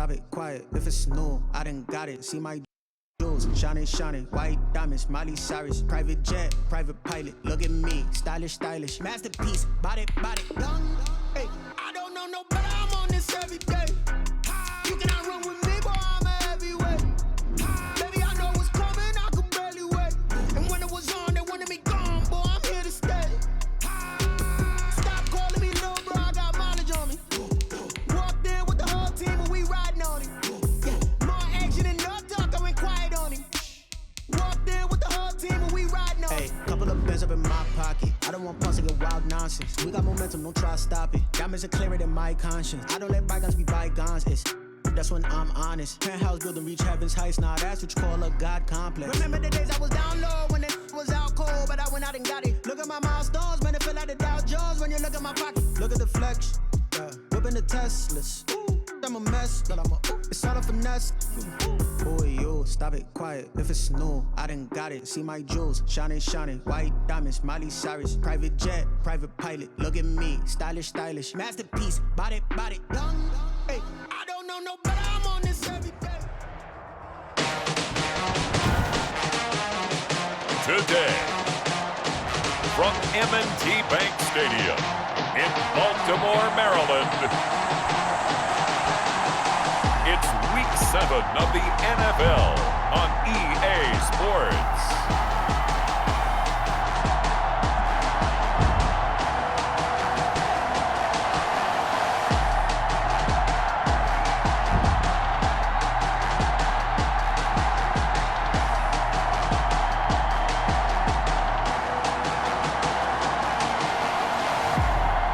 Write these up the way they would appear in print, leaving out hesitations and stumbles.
stop it, quiet. If it's new, I done got it. See my jewels, shining, shining. White diamonds, Miley Cyrus. Private jet, private pilot. Look at me, stylish, stylish. Masterpiece, body, young. Hey, I don't know no better. I'm on this every day. You cannot run with me, boy. I'm a heavyweight. Baby, I know what's coming. I could barely wait. And when it was on, they wanted me gone, boy. I'm here to stay. Stop calling me little bro. I got mileage on me. Walked in with the whole team and we riding on it. Yeah, more action and no talk. I went quiet on him. Walked in with the whole team and we riding on it. Hey, couple of bins up in my pocket. I don't want pulse to get wild nonsense. We got momentum, don't try to stop it. Diamonds are clearer than my conscience. I don't let bygones be bygones. That's when I'm honest. Penthouse building reach heaven's heights. Now that's what you call a God complex. Remember the days I was down low when it was out cold, but I went out and got it. Look at my milestones, man, it feel like the Dow Jones when you look at my pocket. Look at the flex, whipping the Teslas. I'm a mess, but it's all a finesse. Boy, yo, stop it, quiet. If it's new, I done got it. See my jewels, shining, shining. White diamonds, Miley Cyrus. Private jet, private pilot. Look at me, stylish, stylish. Masterpiece, body, young. Hey, I don't know no better. I'm on this every day. Today, from M&T Bank Stadium in Baltimore, Maryland, it's Week 7 of the NFL on EA Sports.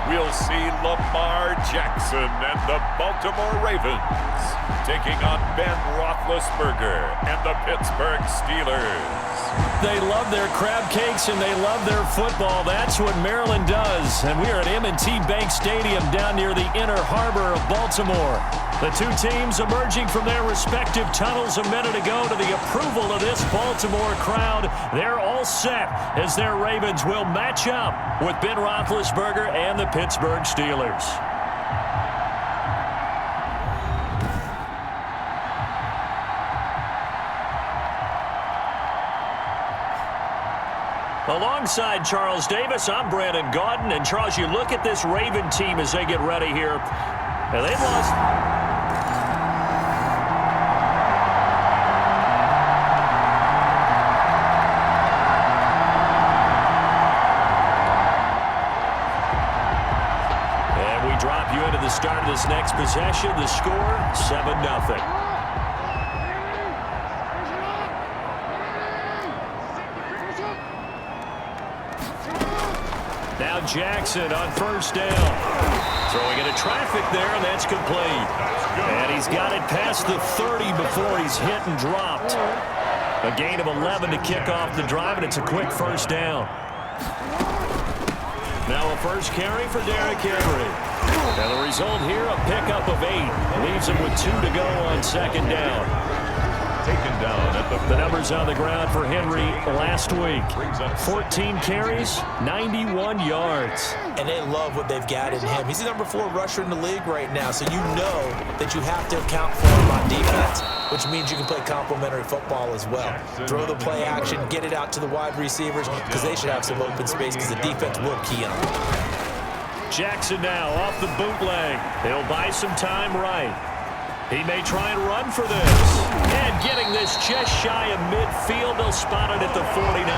We'll see Lamar Jackson and the Baltimore Ravens taking on Ben Roethlisberger and the Pittsburgh Steelers. They love their crab cakes and they love their football. That's what Maryland does. And we are at M&T Bank Stadium down near the Inner Harbor of Baltimore. The two teams emerging from their respective tunnels a minute ago to the approval of this Baltimore crowd. They're all set as their Ravens will match up with Ben Roethlisberger and the Pittsburgh Steelers. Alongside Charles Davis, I'm Brandon Gaudin. And Charles, you look at this Raven team as they get ready here. And they've lost. And we drop you into the start of this next possession. The score, 7-0. Now Jackson on first down. Throwing into traffic there, and that's complete. And he's got it past the 30 before he's hit and dropped. A gain of 11 to kick off the drive, and it's a quick first down. Now a first carry for Derrick Henry. And the result here, a pickup of 8. Leaves him with 2 to go on second down. Taken down at the numbers on the ground for Henry last week. 14 carries, 91 yards. And they love what they've got in him. He's the number 4 rusher in the league right now, so you know that you have to account for him on defense, which means you can play complementary football as well. Throw the play action, get it out to the wide receivers, because they should have some open space because the defense will key on them. Jackson now off the bootleg. He'll buy some time right. He may try and run for this. And getting this just shy of midfield, they'll spot it at the 49.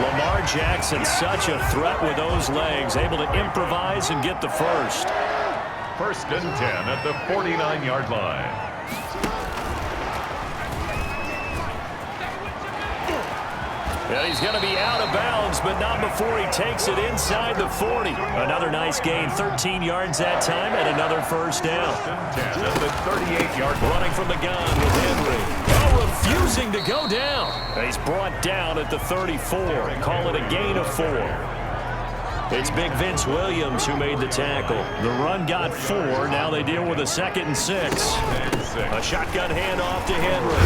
Lamar Jackson, such a threat with those legs, able to improvise and get the first. First and 10 at the 49-yard line. Well, he's going to be out of bounds, but not before he takes it inside the 40. Another nice gain, 13 yards that time, and another first down. 10 at the 38-yard line. Running from the gun with Henry. Oh, refusing to go down. He's brought down at the 34. Call it a gain of 4. It's Big Vince Williams who made the tackle. The run got 4. Now they deal with a 2nd and 6. A shotgun handoff to Henry.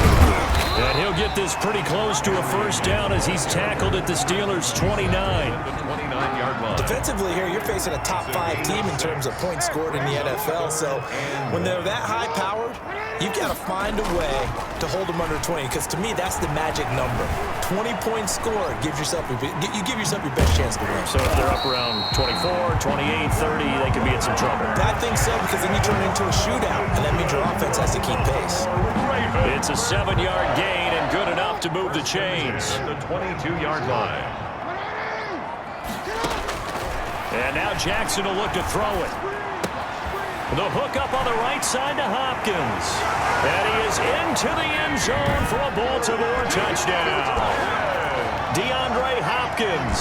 And he'll get this pretty close to a first down as he's tackled at the Steelers' 29. The 29-yard line. defensively here, you're facing a top 5 team in terms of points scored in the NFL. So when they're that high-powered, you've got to find a way to hold them under 20, because to me, that's the magic number. 20 points scored gives yourself you give yourself your best chance to win. So if they're up around 24, 28, 30, they could be in some trouble. I think so, because then you turn it into a shootout, and that means your offense has to keep pace. It's a 7-yard gain and good enough to move the chains. The 22-yard line. And now Jackson will look to throw it. The hook up on the right side to Hopkins. And he is into the end zone for a Baltimore touchdown. DeAndre Hopkins,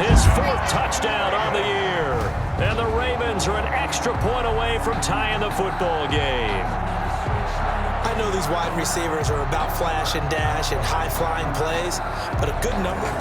his 4th touchdown on the year. And the Ravens are an extra point away from tying the football game. I know these wide receivers are about flash and dash and high-flying plays, but a good number.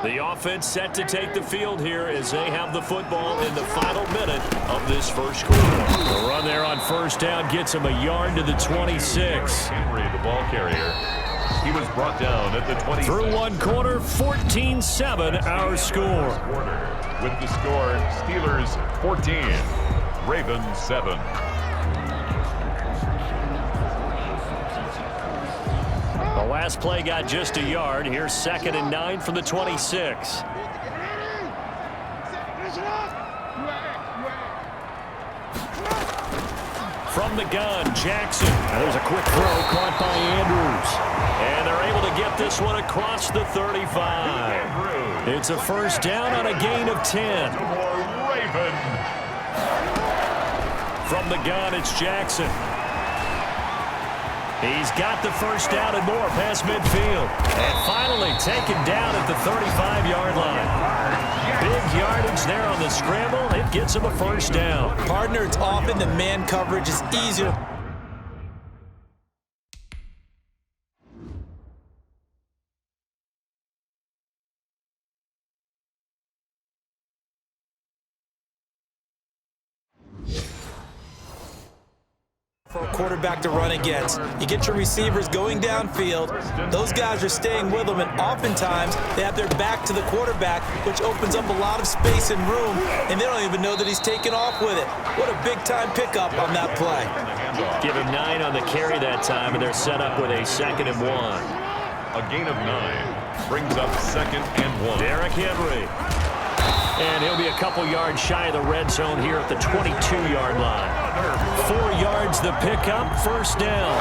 The offense set to take the field here as they have the football in the final minute of this first quarter. The run there on first down gets him a yard to the 26. Henry, the ball carrier. He was brought down at the 20. Through one quarter, 14-7 our score. With the score, Steelers 14, Ravens 7. The last play got just a yard. Here's 2nd and 9 from the 26. From the gun, Jackson. Now there's a quick throw caught by Andrews. And they're able to get this one across the 35. It's a first down on a gain of 10. Raven. From the gun, it's Jackson. He's got the first down and more past midfield. And finally taken down at the 35-yard line. Big yardage there on the scramble. It gets him a first down. Partner, it's often the man coverage is easier. For a quarterback to run against. You get your receivers going downfield. Those guys are staying with them, and oftentimes they have their back to the quarterback, which opens up a lot of space and room, and they don't even know that he's taken off with it. What a big-time pickup on that play. Give him 9 on the carry that time, and they're set up with a 2nd and 1. A gain of 9 brings up 2nd and 1. Derrick Henry. And he'll be a couple yards shy of the red zone here at the 22-yard line. 4 yards the pickup, first down.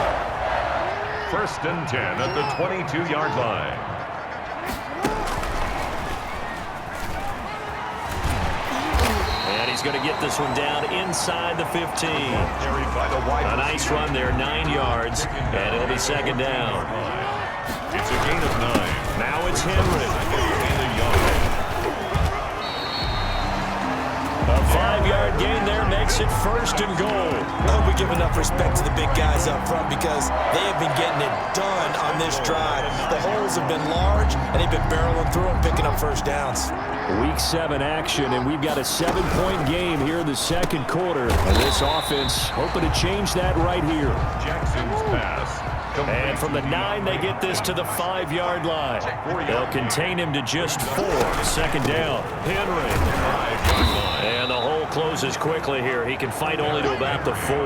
1st and 10 at the 22-yard line. And he's going to get this one down inside the 15. A nice run there, 9 yards, and it'll be 2nd down. It's a gain of 9. Now it's Henry. A 5-yard gain there makes it 1st and goal. I hope we give enough respect to the big guys up front, because they have been getting it done on this drive. The holes have been large, and they've been barreling through them, picking up first downs. Week 7 action, and we've got a 7-point game here in the 2nd quarter. And this offense hoping to change that right here. Jackson's pass. And from the 9, they get this to the 5-yard line. They'll contain him to just 4. 2nd down. Henry. And the hole closes quickly here. He can fight only to about the 4.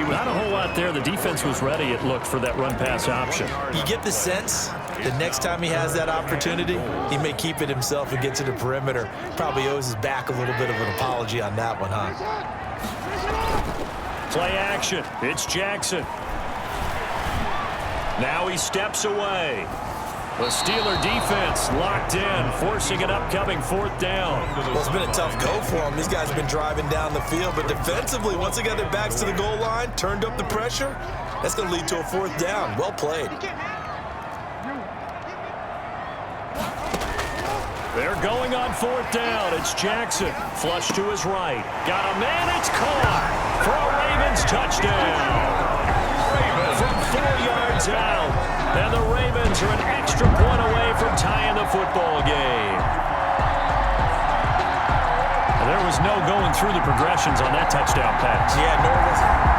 Not a whole lot there. The defense was ready, it looked, for that run-pass option. You get the sense that next time he has that opportunity, he may keep it himself and get to the perimeter. Probably owes his back a little bit of an apology on that one, huh? Play action. It's Jackson. Now he steps away. The Steeler defense locked in, forcing an upcoming 4th down. Well, it's been a tough go for them. These guys have been driving down the field, but defensively, once they got their backs to the goal line, turned up the pressure, that's going to lead to a 4th down. Well played. They're going on 4th down. It's Jackson. Flush to his right. Got a man. It's caught for a Ravens touchdown. Ravens are an extra point away from tying the football game. There was no going through the progressions on that touchdown pass. Yeah, nor was it.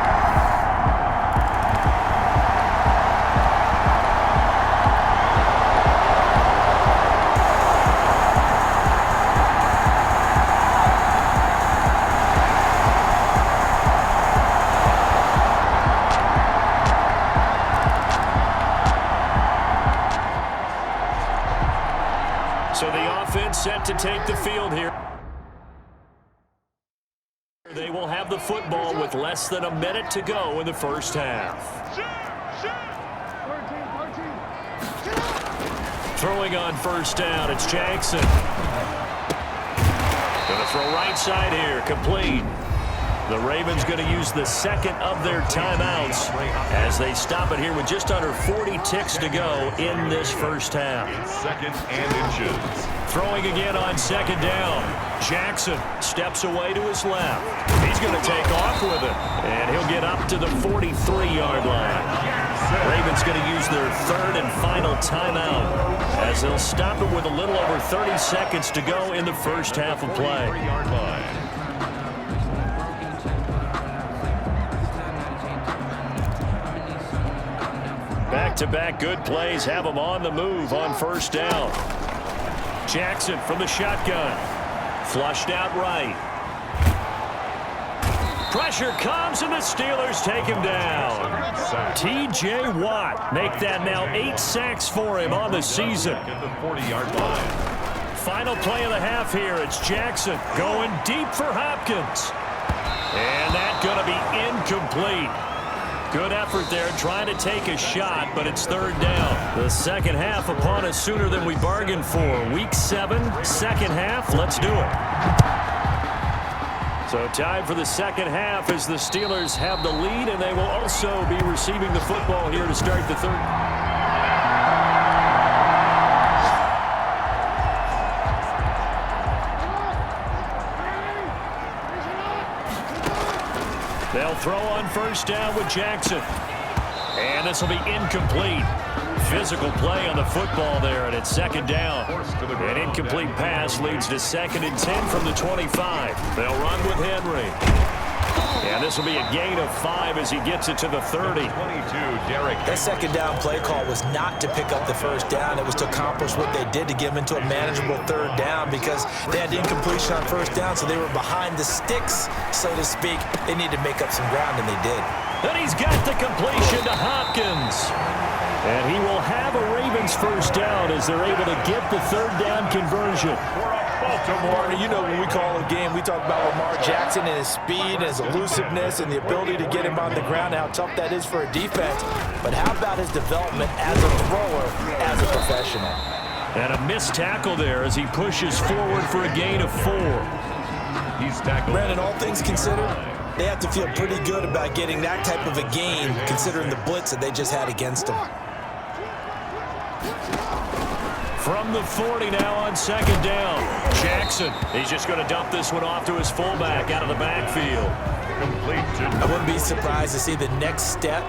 So the offense set to take the field here. They will have the football with less than a minute to go in the first half. Throwing on first down, it's Jackson. Going to throw right side here, complete. The Ravens going to use the second of their timeouts as they stop it here with just under 40 ticks to go in this first half. Second and inches. Throwing again on second down. Jackson steps away to his left. He's going to take off with it, and he'll get up to the 43-yard line. Ravens going to use their third and final timeout as they'll stop it with a little over 30 seconds to go in the first half of play. Back-to-back good plays have them on the move on first down. Jackson from the shotgun. Flushed out right. Pressure comes, and the Steelers take him down. T.J. Watt make that now 8 sacks for him on the season. At the 40-yard line. Final play of the half here. It's Jackson going deep for Hopkins. And that's going to be incomplete. Good effort there trying to take a shot, but it's third down. The second half upon us sooner than we bargained for. Week 7, second half. Let's do it. So time for the second half as the Steelers have the lead, and they will also be receiving the football here to start the third. They'll throw on first down with Jackson. And this will be incomplete. Physical play on the football there, and it's second down. An incomplete pass leads to 2nd and 10 from the 25. They'll run with Henry. And this will be a gain of 5 as he gets it to the 30. 22, Derek. That second down play call was not to pick up the first down. It was to accomplish what they did to get them into a manageable third down because they had incompletion on first down, so they were behind the sticks, so to speak. They needed to make up some ground, and they did. And he's got the completion to Hopkins. And he will have a Ravens first down as they're able to get the third down conversion. Baltimore, you know, when we call a game, we talk about Lamar Jackson and his speed and his elusiveness and the ability to get him on the ground, how tough that is for a defense. But how about his development as a thrower, as a professional? And a missed tackle there as he pushes forward for a gain of 4. He's tackled. Brandon, all things considered, they have to feel pretty good about getting that type of a gain considering the blitz that they just had against them. From the 40 now on second down. Jackson, he's just going to dump this one off to his fullback out of the backfield. Complete I wouldn't be surprised to see the next step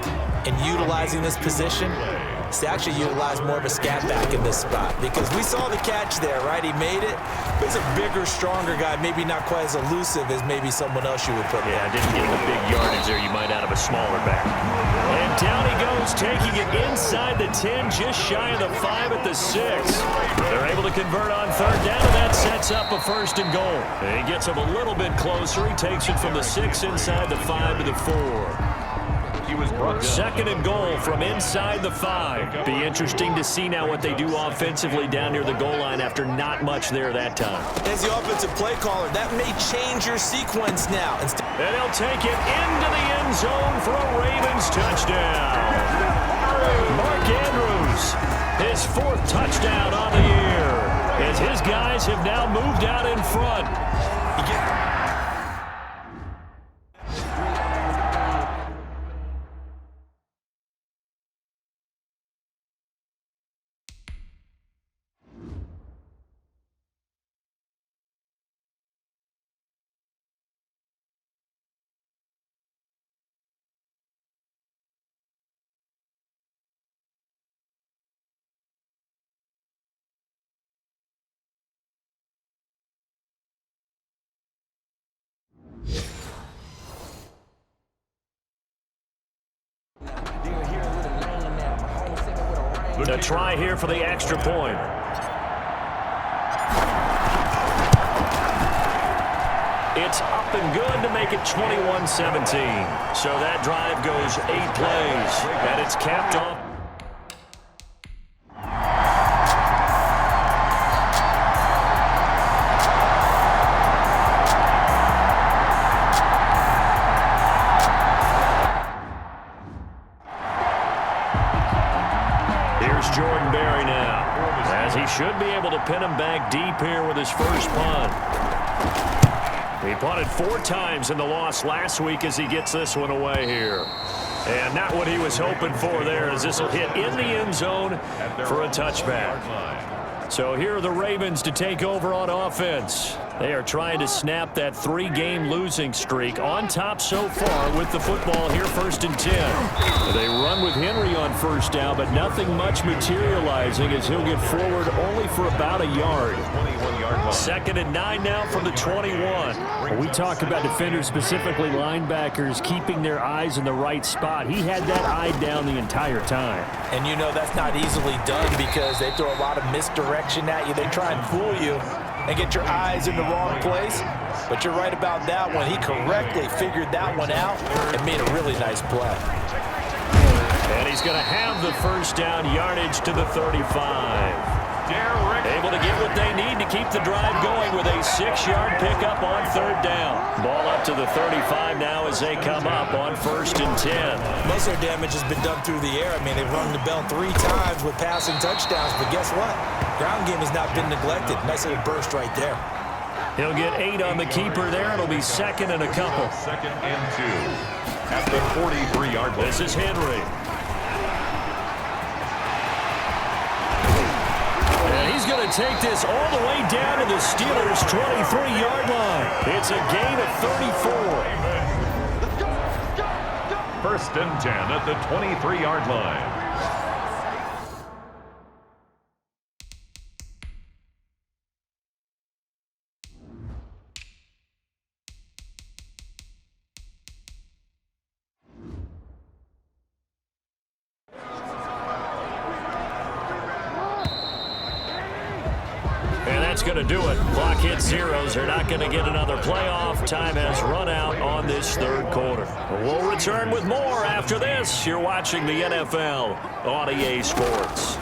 in utilizing this position is to actually utilize more of a scat back in this spot because we saw the catch there, right? He made it. He's a bigger, stronger guy, maybe not quite as elusive as maybe someone else you would put there. Yeah, didn't get the big yardage there you might out of a smaller back. And down he goes, taking it inside the 10, just shy of the 5 at the 6. They're able to convert on third down, and that sets up a first and goal. And he gets him a little bit closer. He takes it from the 6 inside the 5 to the 4. He was brought down. 2nd and goal from inside the 5. Be interesting to see now what they do offensively down near the goal line after not much there that time. As the offensive play caller, that may change your sequence now. And he'll take it into the end zone for a Ravens touchdown. Mark Andrews, his 4th touchdown on the year, as his guys have now moved out in front. A try here for the extra point. It's up and good to make it 21-17. So that drive goes 8 plays, and it's capped off. Here's Jordan Berry now, as he should be able to pin him back deep here with his first punt. He punted 4 times in the loss last week as he gets this one away here. And not what he was hoping for there, as this will hit in the end zone for a touchback. So here are the Ravens to take over on offense. They are trying to snap that 3-game losing streak, on top so far with the football here, 1st and 10. They run with Henry on first down, but nothing much materializing as he'll get forward only for about a yard. 2nd and 9 now from the 21. When we talk about defenders, specifically linebackers, keeping their eyes in the right spot. He had that eye down the entire time. And you know that's not easily done because they throw a lot of misdirection at you. They try and fool you and get your eyes in the wrong place. But you're right about that one. He correctly figured that one out and made a really nice play. And he's going to have the first down, yardage to the 35. Able to get what they need to keep the drive going with a 6-yard pickup on 3rd down. Ball up to the 35 now as they come up on 1st and 10. Most of their damage has been done through the air. I mean, they've rung the bell 3 times with passing touchdowns, but guess what? Ground game has not been neglected. Nice little burst right there. He'll get 8 on the keeper there. It'll be 2nd and a couple. 2nd and 2 at the 43-yard line. This is Henry. He's going to take this all the way down to the Steelers' 23-yard line. It's a gain of 34. 1st and 10 at the 23-yard line. That's going to do it. Clock hits zeros. They're not going to get another playoff. Time has run out on this 3rd quarter. We'll return with more after this. You're watching the NFL on EA Sports.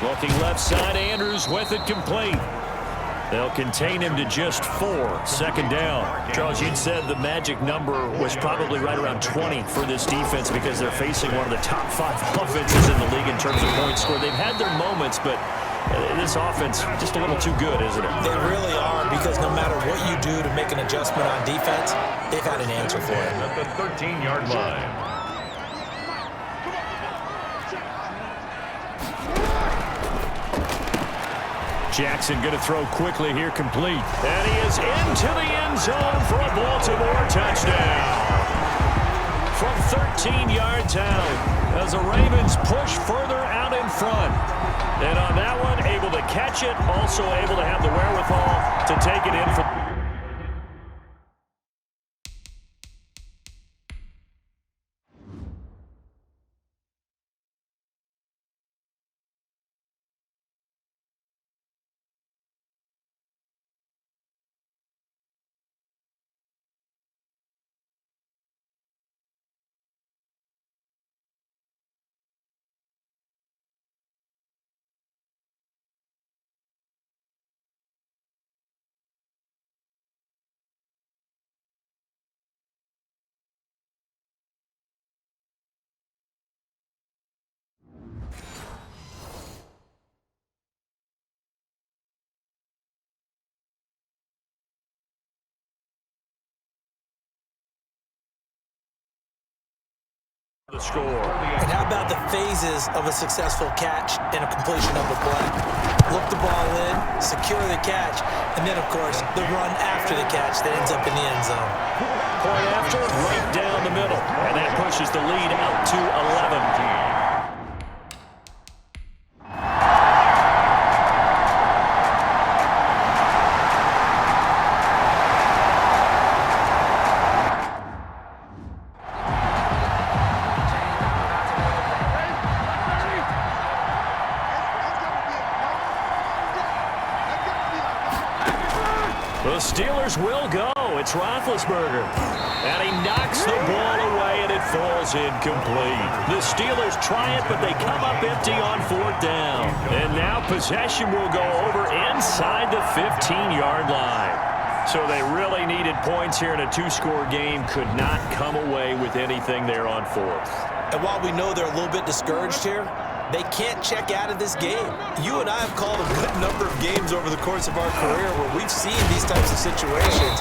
Looking left side, Andrews with it complete. They'll contain him to just 4. 2nd down. Charles, you'd said the magic number was probably right around 20 for this defense because they're facing one of the top 5 offenses in the league in terms of points scored. They've had their moments, but this offense just a little too good, isn't it? They really are, because no matter what you do to make an adjustment on defense, they've had an answer for it. At the 13-yard line. Jackson going to throw quickly here, complete. And he is into the end zone for a Baltimore touchdown. From 13-yards out, as the Ravens push further out in front. And on that one, able to catch it, also able to have the wherewithal to take it in for... the score. And how about the phases of a successful catch and a completion of a play? Look the ball in, secure the catch, and then, of course, the run after the catch that ends up in the end zone. Point after, right down the middle. And that pushes the lead out to 11. Steelers will go. It's Roethlisberger. And he knocks the ball away, and it falls incomplete. The Steelers try it, but they come up empty on 4th down. And now possession will go over inside the 15-yard line. So they really needed points here in a 2-score game. Could not come away with anything there on 4th. And while we know they're a little bit discouraged here, they can't check out of this game. You and I have called a good number of games over the course of our career where we've seen these types of situations.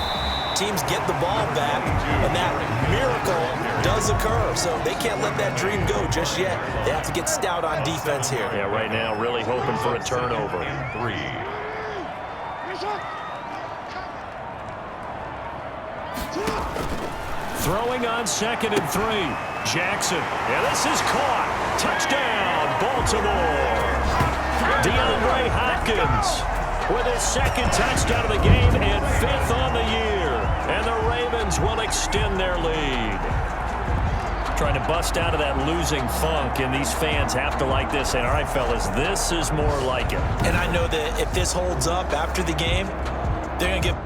Teams get the ball back, and that miracle does occur. So they can't let that dream go just yet. They have to get stout on defense here. Yeah, right now really hoping for a turnover. 3. Throwing on 2nd and 3. Jackson. And this is caught. Touchdown, Baltimore. DeAndre Hopkins with his 2nd touchdown of the game and 5th on the year. And the Ravens will extend their lead. Trying to bust out of that losing funk, and these fans have to like this. And all right, fellas, this is more like it. And I know that if this holds up after the game, they're going to get...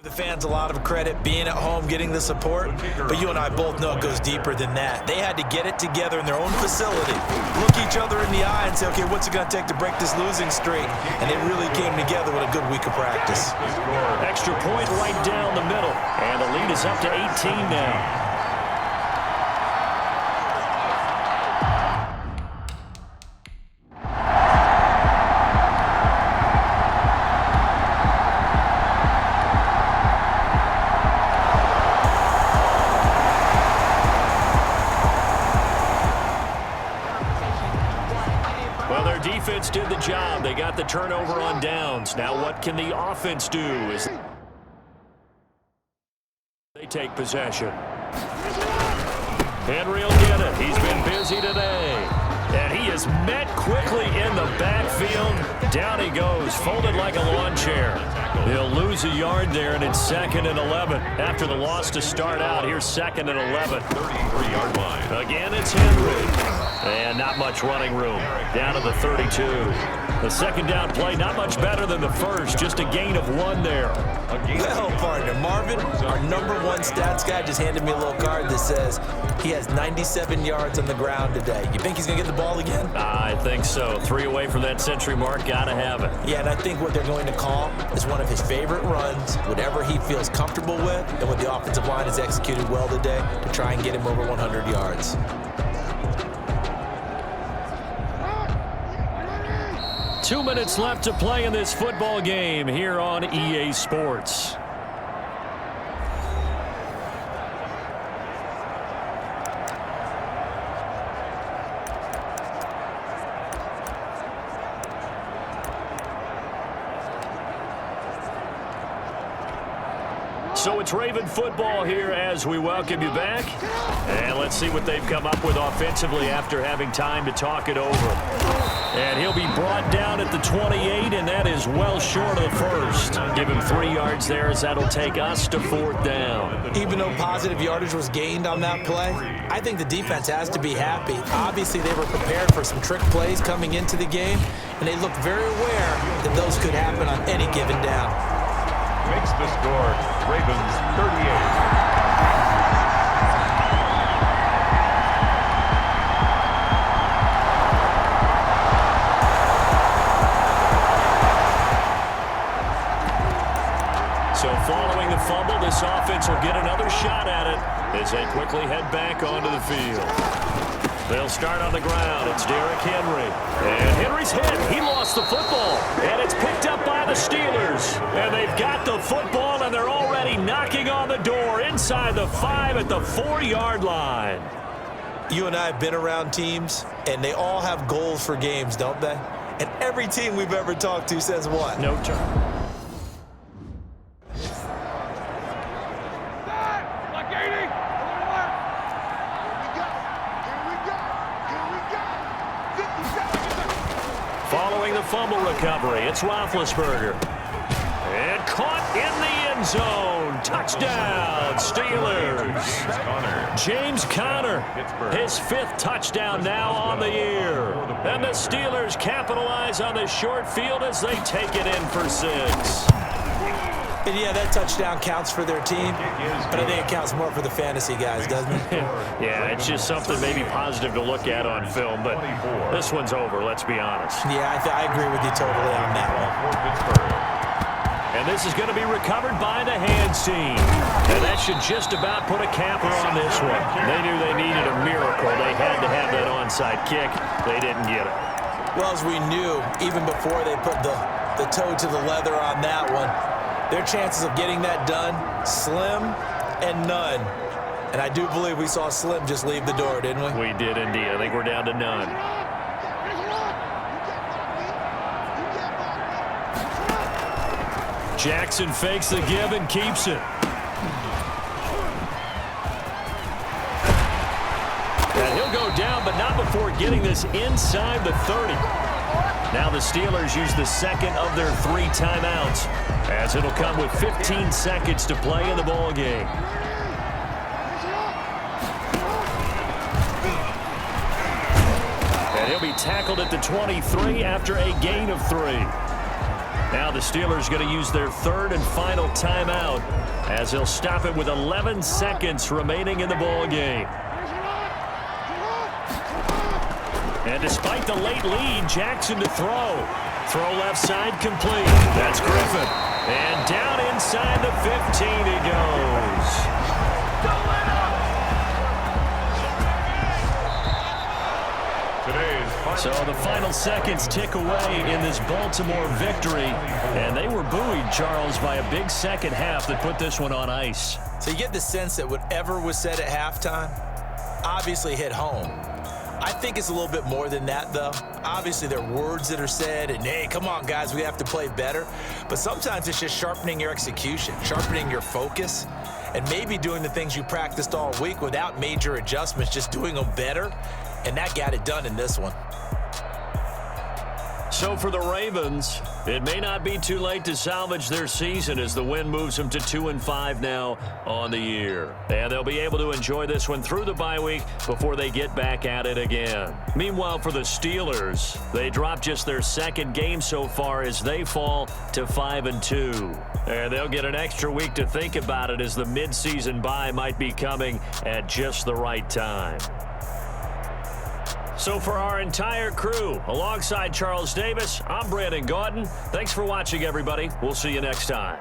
The fans a lot of credit being at home, getting the support, but you and I both know it goes deeper than that. They had to get it together in their own facility, look each other in the eye and say, okay, what's it going to take to break this losing streak? And they really came together with a good week of practice. Extra point right down the middle, and the lead is up to 18 now. Defense did the job. They got the turnover on downs. Now what can the offense do as they take possession? Henry will get it. He's been busy today. And he is met quickly in the backfield. Down he goes, folded like a lawn chair. He'll lose a yard there, and it's 2nd and 11. After the loss to start out, here's 2nd and 11. 33-yard line. Again, it's Henry. And not much running room. Down to the 32. The 2nd down play, not much better than the first. Just a gain of 1 there. Well, partner, Marvin, our #1 stats guy, just handed me a little card that says he has 97 yards on the ground today. You think he's going to get the ball again? I think so. 3 away from that century mark. Got to have it. Yeah, and I think what they're going to call is one of his favorite runs, whatever he feels comfortable with, and what the offensive line has executed well today to try and get him over 100 yards. 2 minutes left to play in this football game here on EA Sports. So it's Raven football here as we welcome you back. And let's see what they've come up with offensively after having time to talk it over. And he'll be brought down at the 28, and that is well short of the first. Give him 3 yards there as that'll take us to 4th down. Even though positive yardage was gained on that play, I think the defense has to be happy. Obviously, they were prepared for some trick plays coming into the game, and they looked very aware that those could happen on any given down. Makes the score Ravens 38. So following the fumble, this offense will get another shot at it as they quickly head back onto the field. They'll start on the ground. It's Derrick Henry. And Henry's hit. He lost the football. And it's picked up by the Steelers. And they've got the football, and they're already knocking on the door inside the 5 at the 4-yard line. You and I have been around teams, and they all have goals for games, don't they? And every team we've ever talked to says what? No turn. Following the fumble recovery, it's Roethlisberger. And caught in the end zone. Touchdown, Steelers. James Conner, his 5th touchdown now on the year. And the Steelers capitalize on the short field as they take it in for 6. And yeah, that touchdown counts for their team, but I think it counts more for the fantasy guys, doesn't it? Yeah, it's just something maybe positive to look at on film, but this one's over, let's be honest. Yeah, I agree with you totally on that one. And this is going to be recovered by the hands team. And that should just about put a capper on this one. They knew they needed a miracle. They had to have that onside kick. They didn't get it. Well, as we knew, even before they put the toe to the leather on that one, their chances of getting that done, slim and none. And I do believe we saw Slim just leave the door, didn't we? We did indeed. I think we're down to none. Jackson fakes the give and keeps it. And he'll go down, but not before getting this inside the 30. Now the Steelers use the second of their 3 timeouts, as it'll come with 15 seconds to play in the ball game. And he'll be tackled at the 23 after a gain of 3. Now the Steelers going to use their 3rd and final timeout, as they'll stop it with 11 seconds remaining in the ball game. And despite the late lead, Jackson to throw. Throw left side complete. That's Griffin. And down inside the 15 he goes. So the final seconds tick away in this Baltimore victory. And they were buoyed, Charles, by a big second half that put this one on ice. So you get the sense that whatever was said at halftime obviously hit home. I think it's a little bit more than that, though. Obviously, there are words that are said, and, hey, come on, guys, we have to play better. But sometimes it's just sharpening your execution, sharpening your focus, and maybe doing the things you practiced all week without major adjustments, just doing them better. And that got it done in this one. So for the Ravens, it may not be too late to salvage their season as the win moves them to 2-5 now on the year. And they'll be able to enjoy this one through the bye week before they get back at it again. Meanwhile, for the Steelers, they dropped just their 2nd game so far as they fall to 5-2. And they'll get an extra week to think about it as the midseason bye might be coming at just the right time. So for our entire crew, alongside Charles Davis, I'm Brandon Gaudin. Thanks for watching, everybody. We'll see you next time.